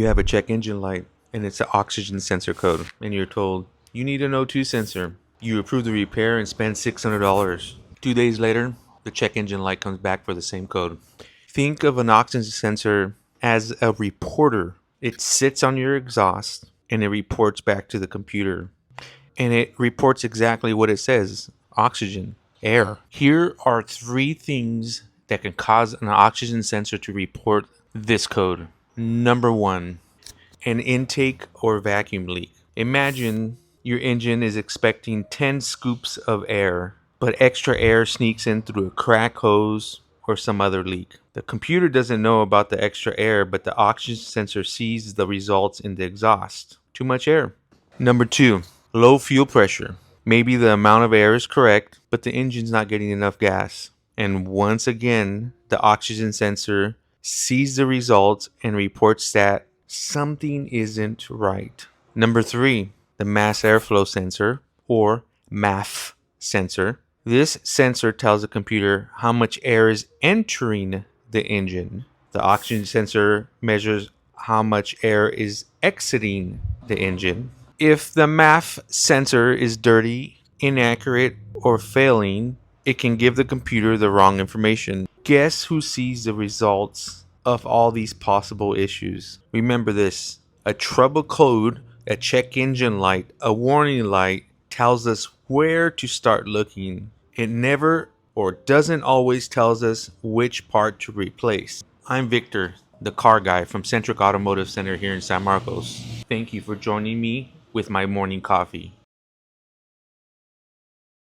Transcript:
You have a check engine light and it's an oxygen sensor code, and you're told you need an O2 sensor. You approve the repair and spend $600. 2 days later, the check engine light comes back for the same code. Think of an oxygen sensor as a reporter. It sits on your exhaust and it reports back to the computer. And it reports exactly what it says: oxygen, air. Here are 3 things that can cause an oxygen sensor to report this code. Number 1, an intake or vacuum leak. Imagine your engine is expecting 10 scoops of air, but extra air sneaks in through a crack hose or some other leak. The computer doesn't know about the extra air, but the oxygen sensor sees the results in the exhaust. Too much air. Number 2, low fuel pressure. Maybe the amount of air is correct, but the engine's not getting enough gas. And once again, the oxygen sensor sees the results and reports that something isn't right. Number 3, the mass airflow sensor, or MAF sensor. This sensor tells the computer how much air is entering the engine. The oxygen sensor measures how much air is exiting the engine. If the MAF sensor is dirty, inaccurate, or failing, it can give the computer the wrong information. Guess who sees the results of all these possible issues? Remember this: a trouble code, a check engine light, a warning light tells us where to start looking. It never or doesn't always tells us which part to replace. I'm Victor, the car guy from Centric Automotive Center here in San Marcos. Thank you for joining me with my morning coffee.